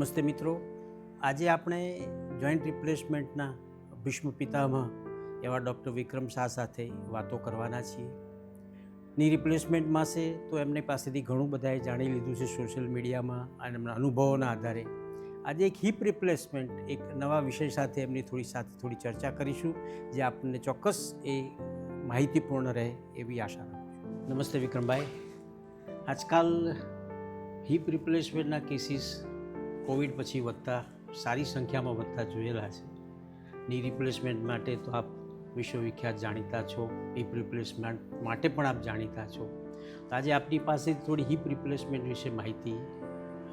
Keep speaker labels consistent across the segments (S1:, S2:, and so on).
S1: નમસ્તે મિત્રો, આજે આપણે જોઈન્ટ રિપ્લેસમેન્ટના ભીષ્મ પિતામહ એવા ડૉક્ટર વિક્રમ શાહ સાથે વાતો કરવાના છીએ. ની રિપ્લેસમેન્ટમાં છે તો એમની પાસેથી ઘણું બધાએ જાણી લીધું છે સોશિયલ મીડિયામાં અને એમના અનુભવોના આધારે. આજે એક હિપ રિપ્લેસમેન્ટ એક નવા વિષય સાથે એમની થોડી ચર્ચા કરીશું, જે આપણને ચોક્કસ એ માહિતીપૂર્ણ રહે એવી આશા રાખું છું. નમસ્તે વિક્રમભાઈ. આજકાલ હિપ રિપ્લેસમેન્ટના કેસીસ કોવિડ પછી સારી સંખ્યામાં વધતા જોયેલા છે. ની રિપ્લેસમેન્ટ માટે તો આપ વિશ્વવિખ્યાત જાણીતા છો, હિપ રિપ્લેસમેન્ટ માટે પણ આપ જાણીતા છો. તો આજે આપની પાસે થોડી હિપ રિપ્લેસમેન્ટ વિશે માહિતી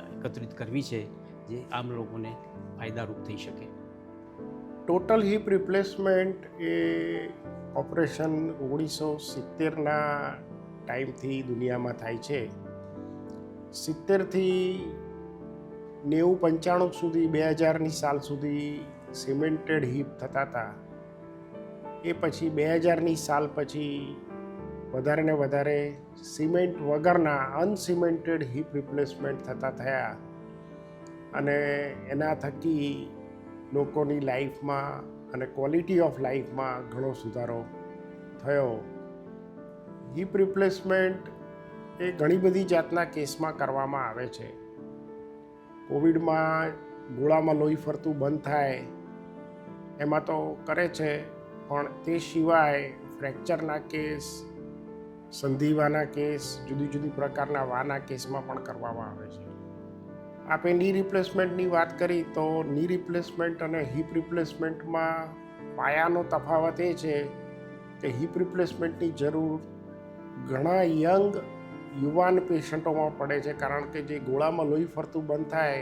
S1: એકત્રિત કરવી છે, જે આમ લોકોને ફાયદારૂપ થઈ શકે.
S2: ટોટલ હિપ રિપ્લેસમેન્ટ એ ઓપરેશન 1970ના ટાઈમથી દુનિયામાં થાય છે. 70થી 90-95 સુધી 2000ની સાલ સુધી સિમેન્ટેડ હિપ થતા હતા. એ પછી 2000ની સાલ પછી વધારે ને વધારે સિમેન્ટ વગરના અનસિમેન્ટેડ હિપ રિપ્લેસમેન્ટ થયા અને એના થકી લોકોની લાઈફમાં અને ક્વોલિટી ઓફ લાઈફમાં ઘણો સુધારો થયો. હિપ રિપ્લેસમેન્ટ એ ઘણી બધી જાતના કેસમાં કરવામાં આવે છે. કોવિડમાં ગોળામાં લોહી ફરતું બંધ થાય એમાં તો કરે છે, પણ તે સિવાય ફ્રેક્ચરના કેસ, સંધિવાના કેસ, જુદી જુદી પ્રકારના વાના કેસમાં પણ કરવામાં આવે છે. આપણે ની રિપ્લેસમેન્ટની વાત કરી તો ની રિપ્લેસમેન્ટ અને હિપ રિપ્લેસમેન્ટમાં પાયાનો તફાવત એ છે કે હિપ રિપ્લેસમેન્ટની જરૂર ઘણા યુવાન પેશન્ટોમાં પડે છે, કારણ કે જે ગોળામાં લોહી ફરતું બંધ થાય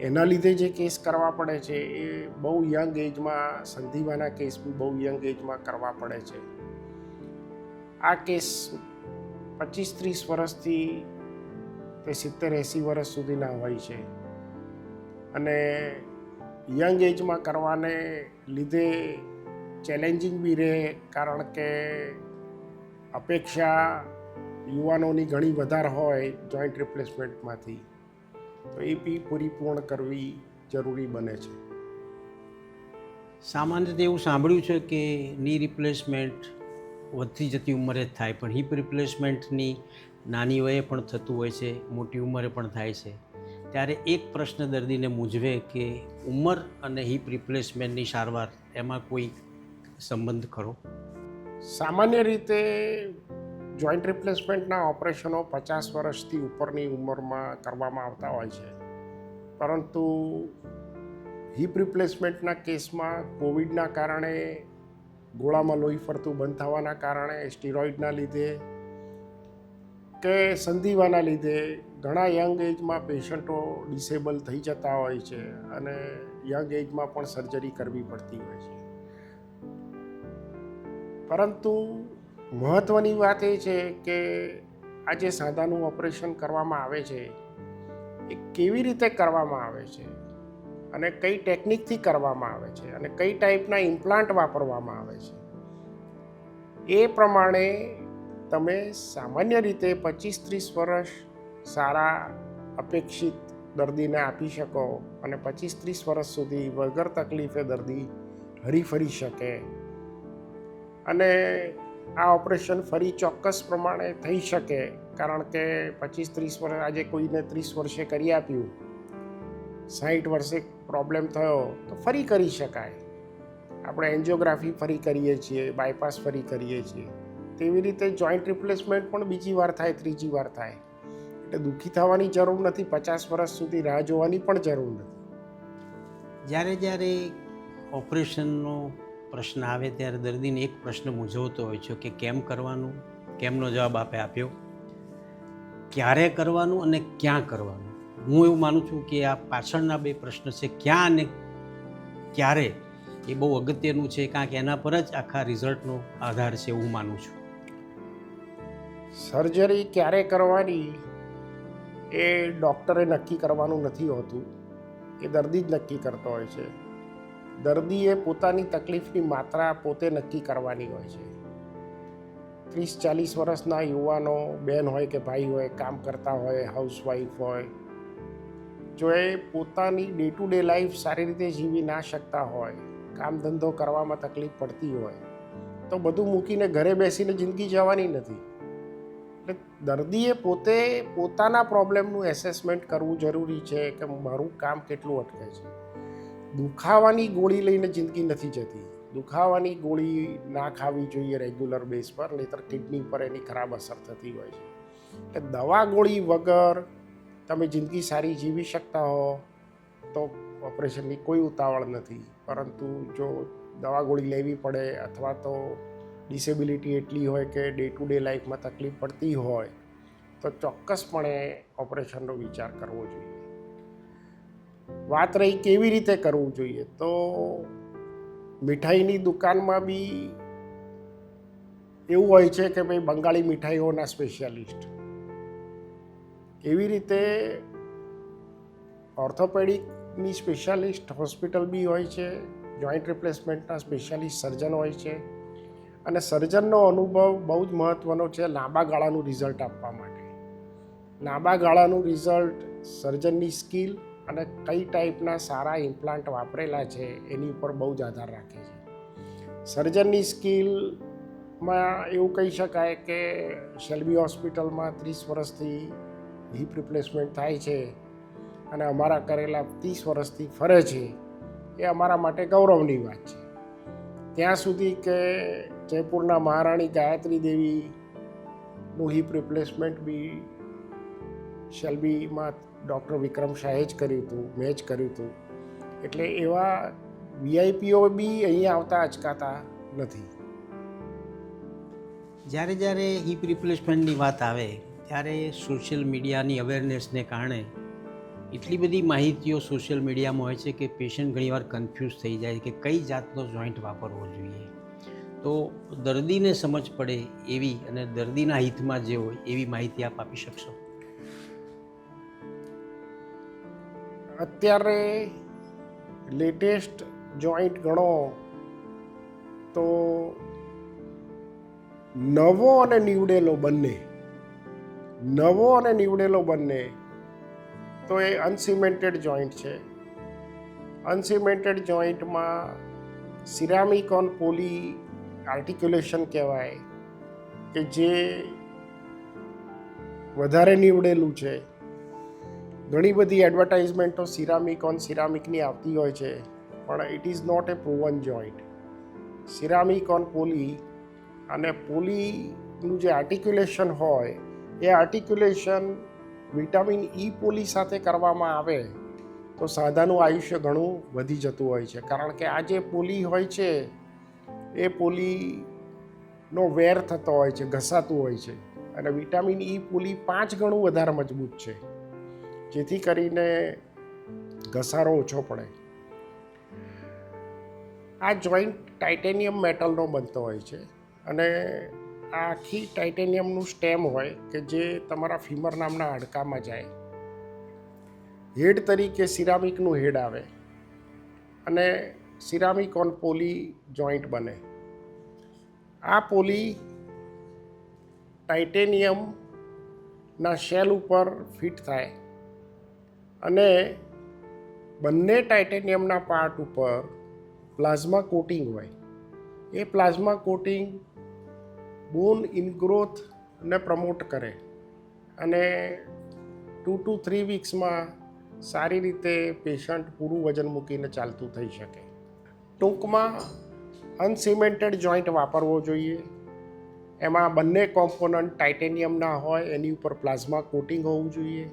S2: એના લીધે જે કેસ કરવા પડે છે એ બહુ યંગ એજમાં, સંધિવાના કેસ બી બહુ યંગ એજમાં કરવા પડે છે. આ કેસ 25-30 વર્ષથી તે 70-80 વર્ષ સુધીના હોય છે અને યંગ એજમાં કરવાને લીધે ચેલેન્જિંગ બી રહે, કારણ કે અપેક્ષા યુવાનોની ઘણી વધારે હોય જોઈન્ટ રિપ્લેસમેન્ટમાંથી, તો એ બી પૂરી કરવી જરૂરી બને છે.
S1: સામાન્ય રીતે એવું સાંભળ્યું છે કે ની રિપ્લેસમેન્ટ વધતી જતી ઉંમરે જ થાય, પણ હિપ રિપ્લેસમેન્ટની નાની વયે પણ થતું હોય છે, મોટી ઉંમરે પણ થાય છે. ત્યારે એક પ્રશ્ન દર્દીને મૂંઝવે કે ઉંમર અને હિપ રિપ્લેસમેન્ટની સારવાર એમાં કોઈ સંબંધ ખરો?
S2: સામાન્ય રીતે જોઈન્ટ રિપ્લેસમેન્ટના ઓપરેશનો 50 વર્ષથી ઉપરની ઉંમરમાં કરવામાં આવતા હોય છે, પરંતુ હિપ રિપ્લેસમેન્ટના કેસમાં કોવિડના કારણે, ગોળામાં લોહી ફરતું બંધ થવાના કારણે, સ્ટીરોઇડના લીધે કે સંધિવાના લીધે ઘણા યંગ એજમાં પેશન્ટો ડિસેબલ થઈ જતા હોય છે અને યંગ એજમાં પણ સર્જરી કરવી પડતી હોય છે. પરંતુ મહત્ત્વની વાત એ છે કે આ જે સાંધાનું ઓપરેશન કરવામાં આવે છે એ કેવી રીતે કરવામાં આવે છે અને કઈ ટેકનિકથી કરવામાં આવે છે અને કઈ ટાઈપના ઇમ્પ્લાન્ટ વાપરવામાં આવે છે, એ પ્રમાણે તમે સામાન્ય રીતે 25-30 વર્ષ સારા અપેક્ષિત દર્દીને આપી શકો અને 25-30 વર્ષ સુધી વગર તકલીફે દર્દી હરીફરી શકે અને આ ઓપરેશન ફરી ચોક્કસ પ્રમાણે થઈ શકે, કારણ કે 25-30 વર્ષ, આજે કોઈને 30 વર્ષે કરી આપ્યું, 60 વર્ષે પ્રોબ્લેમ થયો તો ફરી કરી શકાય. આપણે એન્જિયોગ્રાફી ફરી કરીએ છીએ, બાયપાસ ફરી કરીએ છીએ. તેવી રીતે જોઈન્ટ રિપ્લેસમેન્ટ પણ બીજી વાર થાય, ત્રીજી વાર થાય, એટલે દુઃખી થવાની જરૂર નથી, 50 વર્ષ સુધી રાહ જોવાની પણ જરૂર નથી.
S1: જ્યારે ઓપરેશનનો પ્રશ્ન આવે ત્યારે દર્દીને એક પ્રશ્ન મૂંઝવતો હોય છે કે કેમ કરવાનું, કેમનો જવાબ આપે આપ્યો, ક્યારે કરવાનું અને ક્યાં કરવાનું. હું એવું માનું છું કે આ પાછળના બે પ્રશ્ન છે, ક્યાં અને ક્યારે, એ બહુ અગત્યનું છે, કારણ કે એના પર જ આખા રિઝલ્ટનો આધાર છે એવું માનું છું.
S2: સર્જરી ક્યારે કરવાની એ ડૉક્ટરે નક્કી કરવાનું નથી હોતું, એ દર્દી જ નક્કી કરતો હોય છે. દર્દીએ પોતાની તકલીફની માત્રા પોતે નક્કી કરવાની હોય છે. 30-40 વર્ષના યુવાનો, બહેન હોય કે ભાઈ હોય, કામ કરતા હોય, હાઉસવાઈફ હોય, જો એ પોતાની ડે ટુ ડે લાઈફ સારી રીતે જીવી ના શકતા હોય, કામ ધંધો કરવામાં તકલીફ પડતી હોય, તો બધું મૂકીને ઘરે બેસીને જિંદગી જવાની નથી. એટલે દર્દીએ પોતે પોતાના પ્રોબ્લેમનું એસેસમેન્ટ કરવું જરૂરી છે કે મારું કામ કેટલું અટકે છે. દુખાવાની ગોળી લઈને જિંદગી નથી જતી. દુખાવાની ગોળી ના ખાવી જોઈએ રેગ્યુલર બેઝ પર, નહીંતર કિડની પર એની ખરાબ અસર થતી હોય છે. એટલે દવા ગોળી વગર તમે જિંદગી સારી જીવી શકતા હો તો ઓપરેશનની કોઈ ઉતાવળ નથી. પરંતુ જો દવા ગોળી લેવી પડે અથવા તો ડિસેબિલિટી એટલી હોય કે ડે ટુ ડે લાઈફમાં તકલીફ પડતી હોય તો ચોક્કસપણે ઓપરેશનનો વિચાર કરવો જોઈએ. વાત રહી કેવી રીતે કરવું જોઈએ, તો મીઠાઈની દુકાનમાં બી એવું હોય છે કે ભાઈ બંગાળી મીઠાઈઓના સ્પેશિયાલિસ્ટ, એવી રીતે ઓર્થોપેડિકની સ્પેશિયાલિસ્ટ હોસ્પિટલ બી હોય છે, જોઈન્ટ રિપ્લેસમેન્ટના સ્પેશિયાલિસ્ટ સર્જન હોય છે. અને સર્જનનો અનુભવ બહુ જ મહત્ત્વનો છે લાંબા ગાળાનું રિઝલ્ટ આપવા માટે. લાંબા ગાળાનું રિઝલ્ટ સર્જનની સ્કિલ અને કઈ ટાઈપના સારા ઇમ્પ્લાન્ટ વાપરેલા છે એની ઉપર બહુ જ આધાર રાખે છે. સર્જનની સ્કિલમાં એવું કહી શકાય કે શેલ્બી હોસ્પિટલમાં 30 વર્ષથી હિપ રિપ્લેસમેન્ટ થાય છે અને અમારા કરેલા 30 વર્ષથી ફરે છે, એ અમારા માટે ગૌરવની વાત છે. ત્યાં સુધી કે જયપુરના મહારાણી ગાયત્રી દેવીનું હિપ રિપ્લેસમેન્ટ બી શેલ્બીમાં ડૉક્ટર વિક્રમ શાહે જ કર્યું હતું, મેં જ કર્યું હતું. એટલે એવા વીઆઈપીઓ બી અહીંયા આવતા અચકાતા નથી.
S1: જ્યારે હિપ રિપ્લેસમેન્ટની વાત આવે ત્યારે સોશિયલ મીડિયાની અવેરનેસને કારણે એટલી બધી માહિતીઓ સોશિયલ મીડિયામાં હોય છે કે પેશન્ટ ઘણીવાર કન્ફ્યુઝ થઈ જાય કે કઈ જાતનો જોઈન્ટ વાપરવો જોઈએ. તો દર્દીને સમજ પડે એવી અને દર્દીના હિતમાં જે હોય એવી માહિતી આપ આપી શકશો?
S2: અત્યારે લેટેસ્ટ જોઈન્ટ ગણો તો નવો અને નીવડેલો બંને તો એ અનસિમેન્ટેડ જોઈન્ટ છે. અનસિમેન્ટેડ જોઈન્ટમાં સિરામિક ઓન પોલી આર્ટિક્યુલેશન કહેવાય કે જે વધારે નીવડેલું છે. ઘણી બધી એડવર્ટાઇઝમેન્ટો સિરામિક ઓન સિરામિકની આવતી હોય છે, પણ it is not a proven joint. Ceramic on poly અને પોલીનું જે આર્ટિક્યુલેશન હોય એ આર્ટિક્યુલેશન વિટામિન ઈ પોલી સાથે કરવામાં આવે તો સાંધાનું આયુષ્ય ઘણું વધી જતું હોય છે. કારણ કે આ જે પોલી હોય છે એ પોલીનો વેર થતો હોય છે, ઘસાતું હોય છે. અને વિટામિન ઈ પોલી 5 ગણું વધારે મજબૂત છે, જેથી કરીને ઘસારો ઓછો પડે. આ જોઈન્ટ ટાઇટેનિયમ મેટલનો બનતો હોય છે અને આ આખી ટાઇટેનિયમનું સ્ટેમ હોય કે જે તમારા ફીમર નામના હાડકામાં જાય. હેડ તરીકે સિરામિકનું હેડ આવે અને સિરામિક ઓન પોલી જોઈન્ટ બને. આ પોલી ટાઇટેનિયમના શેલ ઉપર ફિટ થાય અને બંને ટાઇટેનિયમના પાર્ટ ઉપર પ્લાઝમા કોટિંગ હોય. એ પ્લાઝમા કોટિંગ બોન ઇનગ્રોથને પ્રમોટ કરે અને 2 to 3 વીક્સમાં સારી રીતે પેશન્ટ પૂરું વજન મૂકીને ચાલતું થઈ શકે. ટૂંકમાં અનસિમેન્ટેડ જોઈન્ટ વાપરવો જોઈએ. એમાં બંને કોમ્પોનન્ટ ટાઇટેનિયમના હોય, એની ઉપર પ્લાઝમા કોટિંગ હોવું જોઈએ.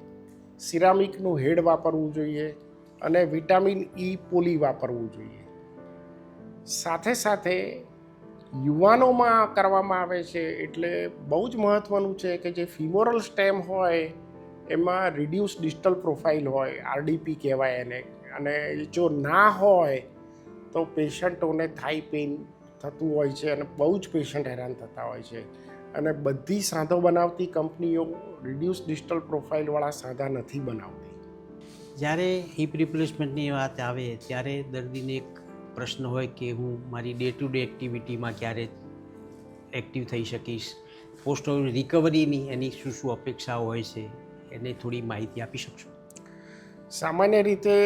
S2: સિરામિકનું હેડ વાપરવું જોઈએ અને વિટામિન ઈ પોલી વાપરવું જોઈએ. સાથે સાથે યુવાનોમાં કરવામાં આવે છે એટલે બહુ જ મહત્ત્વનું છે કે જે ફિમોરલ સ્ટેમ હોય એમાં રિડ્યુસ ડિસ્ટલ પ્રોફાઇલ હોય, આરડીપી કહેવાય એને. અને જો ના હોય તો પેશન્ટોને થાઈ પેઇન થતું હોય છે અને બહુ જ પેશન્ટ હેરાન થતા હોય છે. અને બધી સાંધો બનાવતી કંપનીઓ રિડ્યુસ ડિસ્ટલ પ્રોફાઇલવાળા સાંધા નથી બનાવતી.
S1: જ્યારે હિપ રિપ્લેસમેન્ટની વાત આવે ત્યારે દર્દીને એક પ્રશ્ન હોય કે હું મારી ડે ટુ ડે એક્ટિવિટીમાં ક્યારે એક્ટિવ થઈ શકીશ, પોસ્ટ રિકવરીની એની શું અપેક્ષાઓ હોય છે, એને થોડી માહિતી આપી શકશો?
S2: સામાન્ય રીતે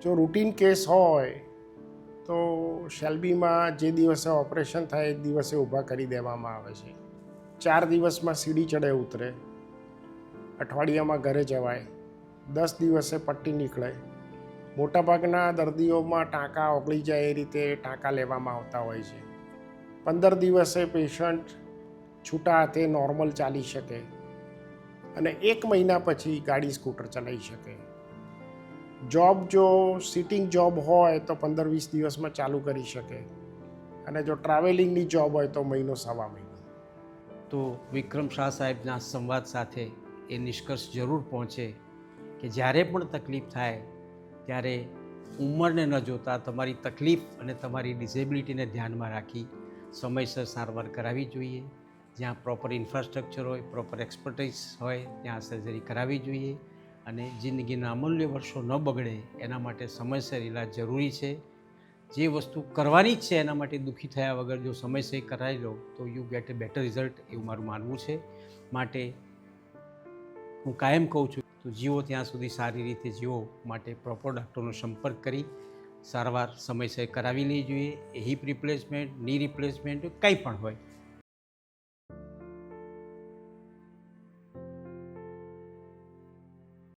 S2: જો રૂટીન કેસ હોય તો શેલ્બીમાં જે દિવસે ઓપરેશન થાય એ દિવસે ઊભા કરી દેવામાં આવે છે. 4 દિવસમાં સીડી ચડે ઉતરે, અઠવાડિયામાં ઘરે જવાય, 10 દિવસે પટ્ટી નીકળે. મોટાભાગના દર્દીઓમાં ટાંકા ઓગળી જાય એ રીતે ટાંકા લેવામાં આવતા હોય છે. 15 દિવસે પેશન્ટ છૂટા હાથે નોર્મલ ચાલી શકે અને 1 મહિના પછી ગાડી સ્કૂટર ચલાવી શકે. જોબ જો સિટિંગ જોબ હોય તો 15-20 દિવસમાં ચાલુ કરી શકે અને જો ટ્રાવેલિંગની જોબ હોય તો મહિનો સવા મહિનો.
S1: તો વિક્રમ શાહ સાહેબના સંવાદ સાથે એ નિષ્કર્ષ જરૂર પહોંચે કે જ્યારે પણ તકલીફ થાય ત્યારે ઉંમરને ન જોતાં તમારી તકલીફ અને તમારી ડિસેબિલિટીને ધ્યાનમાં રાખી સમયસર સારવાર કરાવવી જોઈએ. જ્યાં પ્રોપર ઇન્ફ્રાસ્ટ્રક્ચર હોય, પ્રોપર એક્સપર્ટાઇઝ હોય ત્યાં સર્જરી કરાવવી જોઈએ અને જિંદગીના અમૂલ્ય વર્ષો ન બગડે એના માટે સમયસર ઇલાજ જરૂરી છે. જે વસ્તુ કરવાની જ છે એના માટે દુઃખી થયા વગર જો સમયસર કરાવી લો તો you get a better result, એવું મારું માનવું છે. માટે હું કાયમ કહું છું તો જીવો ત્યાં સુધી સારી રીતે જીવો માટે પ્રોપર ડૉક્ટરનો સંપર્ક કરી સારવાર સમયસર કરાવી લેવી જોઈએ. હિપ રિપ્લેસમેન્ટ, ની રિપ્લેસમેન્ટ કંઈ પણ હોય